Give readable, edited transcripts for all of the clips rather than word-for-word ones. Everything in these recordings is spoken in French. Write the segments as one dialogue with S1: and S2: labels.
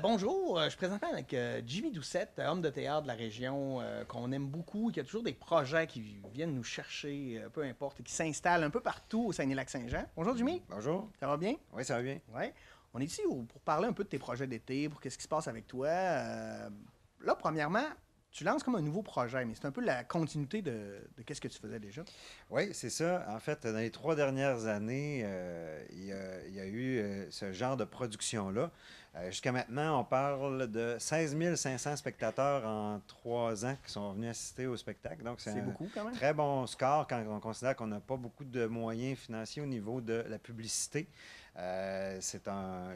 S1: Bonjour, je suis présentement avec Jimmy Doucette, homme de théâtre de la région qu'on aime beaucoup, qui a toujours des projets qui viennent nous chercher, peu importe, et qui s'installent un peu partout au Saguenay-Lac-Saint-Jean. Bonjour Jimmy,
S2: Bonjour.
S1: ça va bien?
S2: Oui, ça va bien.
S1: Ouais. On est ici pour parler un peu de tes projets d'été, pour qu'est-ce qui se passe avec toi. Là, premièrement, tu lances comme un nouveau projet, mais c'est un peu la continuité de qu'est-ce que tu faisais déjà.
S2: Oui, c'est ça. En fait, dans les 3 dernières années, il y a eu ce genre de production-là. Jusqu'à maintenant, on parle de 16 500 spectateurs en 3 ans qui sont venus assister au spectacle. Donc, c'est
S1: C'est
S2: un
S1: beaucoup quand même.
S2: très bon score quand on considère qu'on n'a pas beaucoup de moyens financiers au niveau de la publicité. Je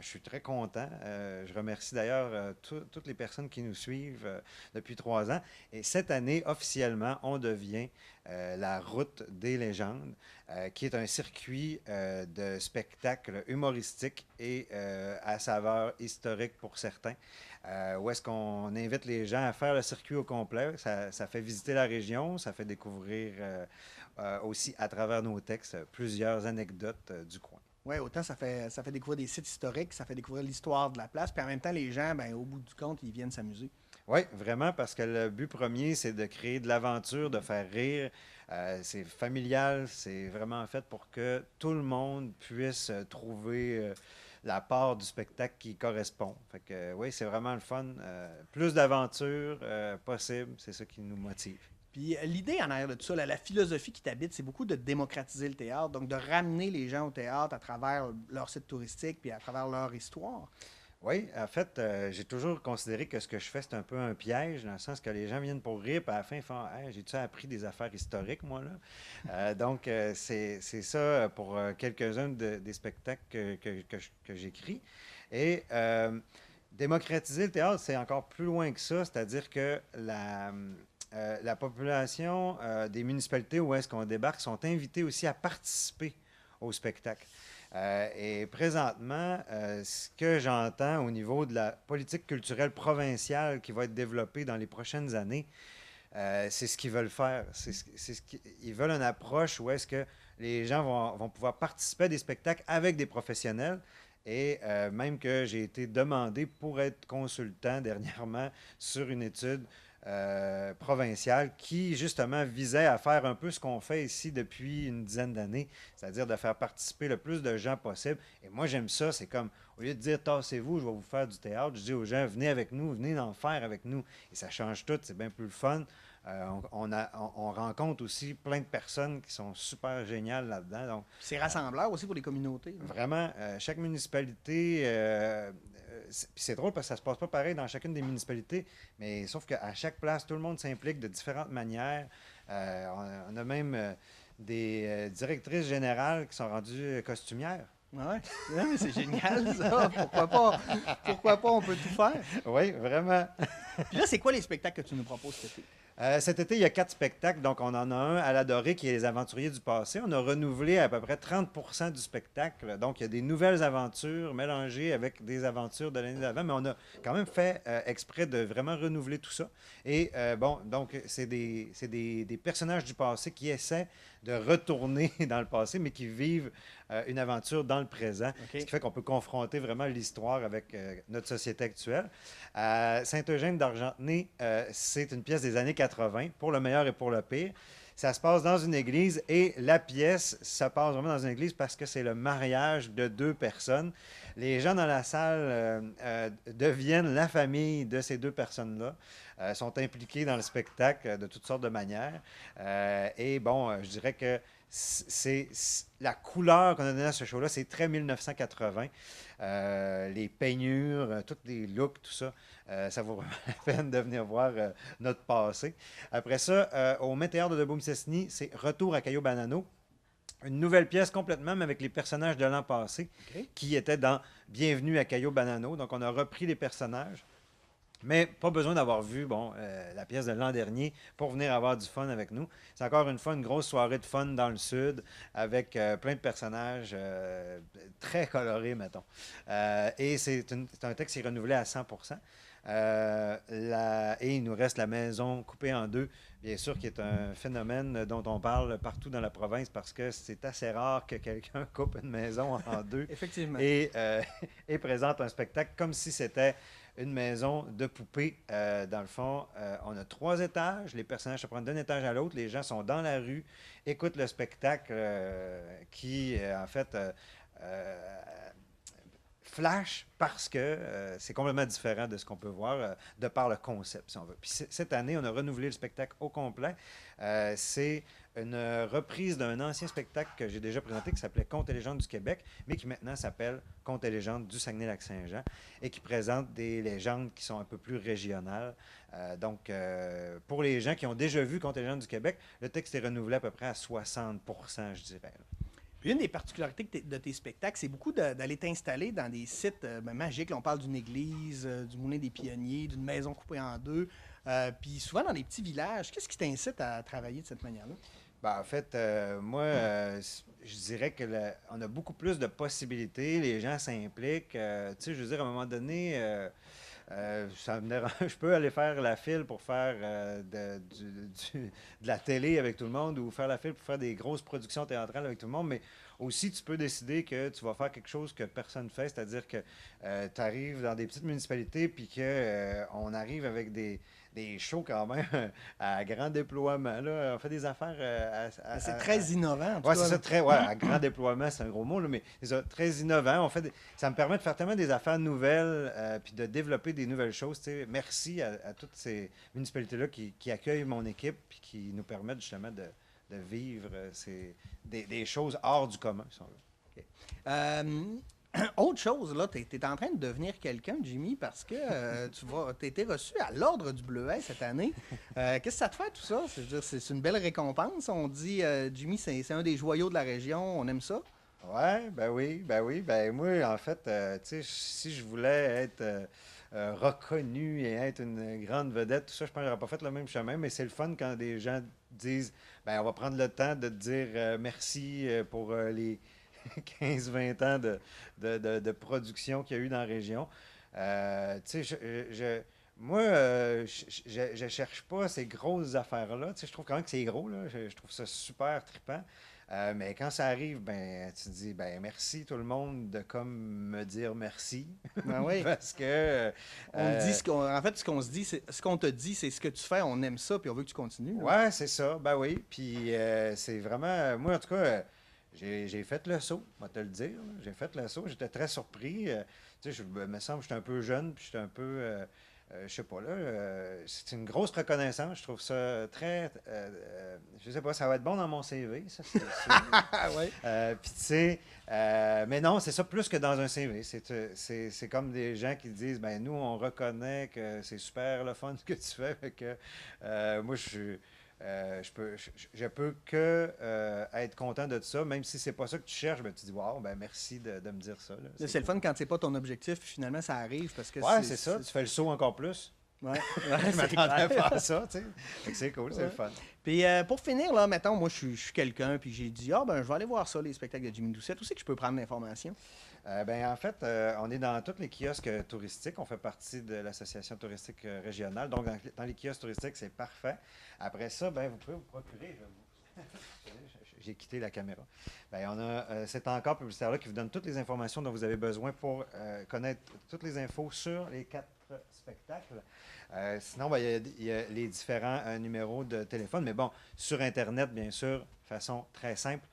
S2: suis très content. Je remercie d'ailleurs toutes les personnes qui nous suivent depuis 3 ans. Et cette année, officiellement, on devient la Route des légendes, qui est un circuit de spectacles humoristiques et à saveur historique pour certains, où est-ce qu'on invite les gens à faire le circuit au complet. Ça fait visiter la région, ça fait découvrir aussi à travers nos textes plusieurs anecdotes du coin.
S1: Oui, autant ça fait découvrir des sites historiques, ça fait découvrir l'histoire de la place, puis en même temps, les gens, ben, au bout du compte, ils viennent s'amuser.
S2: Oui, vraiment, parce que le but premier, c'est de créer de l'aventure, de faire rire. C'est familial, c'est vraiment fait pour que tout le monde puisse trouver la part du spectacle qui correspond. Fait que oui, c'est vraiment le fun. Plus d'aventure possible, c'est ça qui nous motive.
S1: Puis l'idée en arrière de tout ça, la philosophie qui t'habite, c'est beaucoup de démocratiser le théâtre, donc de ramener les gens au théâtre à travers leur site touristique puis à travers leur histoire.
S2: Oui, en fait, j'ai toujours considéré que ce que je fais, c'est un peu un piège, dans le sens que les gens viennent pour rire, puis à la fin, ils font hey, j'ai-tu appris des affaires historiques, moi, là? Donc, c'est ça pour quelques-uns des spectacles que j'écris. Et démocratiser le théâtre, c'est encore plus loin que ça, c'est-à-dire que la population des municipalités où est-ce qu'on débarque sont invités aussi à participer au spectacle. Et présentement, ce que j'entends au niveau de la politique culturelle provinciale qui va être développée dans les prochaines années, c'est ce qu'ils veulent faire. Ils veulent une approche où est-ce que les gens vont pouvoir participer à des spectacles avec des professionnels. Et même que j'ai été demandé pour être consultant dernièrement sur une étude provinciale qui, justement, visait à faire un peu ce qu'on fait ici depuis une dizaine d'années, c'est-à-dire de faire participer le plus de gens possible. Et moi, j'aime ça. C'est comme, au lieu de dire tassez-vous, je vais vous faire du théâtre, je dis aux gens venez avec nous, venez en faire avec nous. Et ça change tout, c'est bien plus le fun. On rencontre aussi plein de personnes qui sont super géniales là-dedans. Donc,
S1: Puis c'est rassembleur aussi pour les communautés, là.
S2: vraiment, chaque municipalité, puis c'est drôle parce que ça se passe pas pareil dans chacune des municipalités, mais sauf qu'à chaque place, tout le monde s'implique de différentes manières. On a même des directrices générales qui sont rendues costumières.
S1: Ouais, ouais, mais c'est génial ça. Pourquoi pas? Pourquoi pas? On peut tout faire.
S2: Oui, vraiment.
S1: Puis là, c'est quoi les spectacles que tu nous proposes cet été?
S2: Cet été, il y a 4 spectacles. Donc, on en a un à la Dorée qui est Les Aventuriers du passé. On a renouvelé à peu près 30% du spectacle. Donc, il y a des nouvelles aventures mélangées avec des aventures de l'année d'avant. Mais on a quand même fait exprès de vraiment renouveler tout ça. Et bon, donc, c'est des personnages du passé qui essaient de retourner dans le passé, mais qui vivent une aventure dans le présent. Ce
S1: OK.
S2: qui fait qu'on peut confronter vraiment l'histoire avec notre société actuelle. Saint-Eugène d'Argentenay, c'est une pièce des années 80, pour le meilleur et pour le pire. Ça se passe dans une église et la pièce se passe vraiment dans une église parce que c'est le mariage de deux personnes. Les gens dans la salle deviennent la famille de ces deux personnes-là, sont impliqués dans le spectacle de toutes sortes de manières. Et bon, je dirais que la couleur qu'on a donnée à ce show-là, c'est très 1980. Les peignures, tous les looks, tout ça. Ça vaut vraiment la peine de venir voir notre passé. Après ça, au Météore de Boum-Cessny, c'est Retour à Cayo Banano. Une nouvelle pièce complètement, mais avec les personnages de l'an passé,
S1: OK.
S2: qui étaient dans Bienvenue à Cayo Banano. Donc, on a repris les personnages. Mais pas besoin d'avoir vu bon, la pièce de l'an dernier pour venir avoir du fun avec nous. C'est encore une fois une grosse soirée de fun dans le sud avec plein de personnages très colorés, mettons. Et c'est un texte qui est renouvelé à 100%. Et il nous reste la maison coupée en deux, bien sûr, qui est un phénomène dont on parle partout dans la province parce que c'est assez rare que quelqu'un coupe une maison en deux
S1: Effectivement.
S2: et présente un spectacle comme si c'était une maison de poupées. Dans le fond, on a 3 étages, les personnages se prennent d'un étage à l'autre, les gens sont dans la rue, écoutent le spectacle qui, en fait, flash parce que c'est complètement différent de ce qu'on peut voir de par le concept, si on veut. Puis cette année, on a renouvelé le spectacle au complet. C'est une reprise d'un ancien spectacle que j'ai déjà présenté qui s'appelait Contes et légendes du Québec, mais qui maintenant s'appelle Contes et légendes du Saguenay-Lac-Saint-Jean et qui présente des légendes qui sont un peu plus régionales. Donc, pour les gens qui ont déjà vu Contes et légendes du Québec, le texte est renouvelé à peu près à 60%, je dirais.
S1: Puis une des particularités de tes spectacles, c'est beaucoup d'aller t'installer dans des sites magiques. Là, on parle d'une église, du Moulin des Pionniers, d'une maison coupée en deux. Puis souvent dans des petits villages. Qu'est-ce qui t'incite à travailler de cette manière-là?
S2: Ben, en fait, moi, je dirais que on a beaucoup plus de possibilités. Les gens s'impliquent. Tu sais, je veux dire, à un moment donné, ça me dérange. Je peux aller faire la file pour faire de la télé avec tout le monde ou faire la file pour faire des grosses productions théâtrales avec tout le monde, mais aussi tu peux décider que tu vas faire quelque chose que personne ne fait, c'est-à-dire que tu arrives dans des petites municipalités puis qu'on arrive avec des shows quand même à grand déploiement. Là. On fait des affaires
S1: C'est très innovant.
S2: Oui, c'est ça, à grand déploiement, c'est un gros mot, là, mais c'est ça, très innovant. Ça me permet de faire tellement des affaires nouvelles puis de développer des nouvelles choses. Tu sais. Merci à toutes ces municipalités-là qui accueillent mon équipe puis qui nous permettent justement de vivre des choses hors du commun, si on veut.
S1: OK. Autre chose, là, tu es en train de devenir quelqu'un, Jimmy, parce que tu as été reçu à l'Ordre du Bleuet cette année. Qu'est-ce que ça te fait, tout ça? C'est une belle récompense. On dit, Jimmy, c'est un des joyaux de la région. On aime ça.
S2: Ouais, ben oui, ben oui. Ben moi, en fait, tu sais, si je voulais être reconnu et être une grande vedette, tout ça, je pense que j'aurais pas fait le même chemin, mais c'est le fun quand des gens disent, ben on va prendre le temps de te dire merci pour les 15-20 ans de production qu'il y a eu dans la région. Tu sais, moi, je cherche pas ces grosses affaires-là. Tu sais, je trouve quand même que c'est gros, là. Je trouve ça super trippant. Mais quand ça arrive, ben, tu te dis, ben, merci tout le monde de comme me dire merci.
S1: Ben oui.
S2: Parce que.
S1: On dit en fait, ce qu'on se dit, ce qu'on te dit, c'est ce que tu fais, on aime ça, puis on veut que tu continues. Là.
S2: Ouais, c'est ça. Ben oui. Puis c'est vraiment. Moi, en tout cas. J'ai fait le saut, on va te le dire. Là. J'ai fait le saut. J'étais très surpris. Tu sais, me semble que j'étais un peu jeune, puis j'étais un peu. Je sais pas, là. C'est une grosse reconnaissance. Je trouve ça très. Je sais pas, ça va être bon dans mon CV, ça, c'est sûr.
S1: Ouais.
S2: Puis, tu sais. Mais non, c'est ça plus que dans un CV. C'est comme des gens qui disent ben nous, on reconnaît que c'est super le fun ce que tu fais. Fait que moi, je peux que être content de ça, même si c'est pas ça que tu cherches, ben, tu dis wow, ben merci de me dire ça. Là.
S1: C'est le fun quand c'est pas ton objectif, puis finalement ça arrive parce que
S2: ouais, c'est ça. Tu fais le saut encore plus.
S1: Ouais,
S2: je m'attendais à faire ça, tu sais. C'est cool, c'est le fun.
S1: Puis pour finir, là, mettons, moi je suis quelqu'un, puis j'ai dit, ben je vais aller voir ça, les spectacles de Jimmy Doucette. Où c'est que je peux prendre l'information?
S2: Ben, en fait, on est dans tous les kiosques touristiques. On fait partie de l'association touristique régionale. Donc, dans les kiosques touristiques, c'est parfait. Après ça, ben, vous pouvez vous procurer. J'ai quitté la caméra. Ben, on a cet encart publicitaire-là qui vous donne toutes les informations dont vous avez besoin pour connaître toutes les infos sur les 4 spectacles. Sinon, ben, il y a les différents numéros de téléphone. Mais bon, sur Internet, bien sûr, de façon très simple.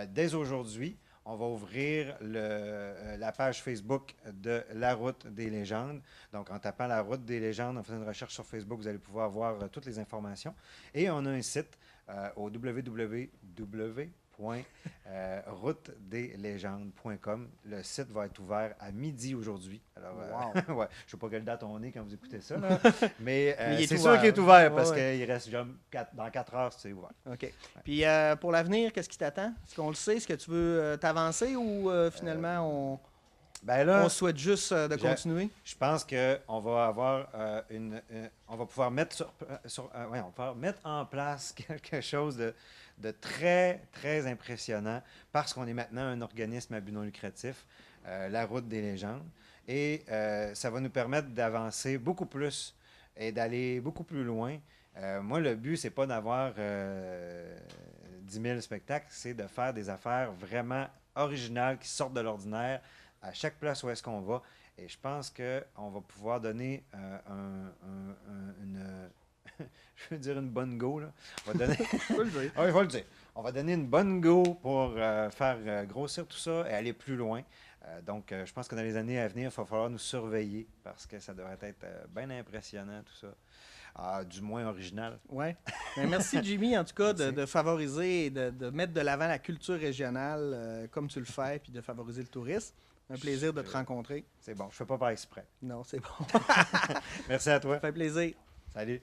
S2: Dès aujourd'hui, on va ouvrir la page Facebook de La Route des légendes. Donc, en tapant La Route des légendes, en faisant une recherche sur Facebook, vous allez pouvoir voir toutes les informations. Et on a un site au www.routedeslégendes.com. Le site va être ouvert à midi aujourd'hui. Alors,
S1: wow.
S2: Ouais, je ne sais pas quelle date on est quand vous écoutez ça, là, mais c'est
S1: ouvert.
S2: sûr qu'il est ouvert parce qu'il reste dans 4 heures, c'est ouvert.
S1: OK. Ouais. Puis pour l'avenir, qu'est-ce qui t'attend? Est-ce qu'on le sait? Est-ce que tu veux t'avancer ou finalement on souhaite juste de continuer?
S2: Je pense qu'on va avoir on va pouvoir mettre on va pouvoir mettre en place quelque chose de très, très impressionnant parce qu'on est maintenant un organisme à but non lucratif, La Route des légendes. et ça va nous permettre d'avancer beaucoup plus et d'aller beaucoup plus loin. Moi, le but, c'est pas d'avoir 10 000 spectacles, c'est de faire des affaires vraiment originales qui sortent de l'ordinaire à chaque place où est-ce qu'on va. Et je pense qu'on va pouvoir donner je veux dire une bonne go, là. On va donner... Ah oui, il faut le dire. On va donner une bonne go pour faire grossir tout ça et aller plus loin. Donc, je pense que dans les années à venir, il va falloir nous surveiller parce que ça devrait être bien impressionnant, tout ça. Du moins original.
S1: Oui. Merci, Jimmy, en tout cas,
S2: Merci.
S1: de favoriser et de mettre de l'avant la culture régionale comme tu le fais, puis de favoriser le tourisme. Un plaisir de te rencontrer.
S2: C'est bon, je ne fais pas par exprès.
S1: Non, c'est bon.
S2: Merci à toi.
S1: Ça fait plaisir.
S2: Salut.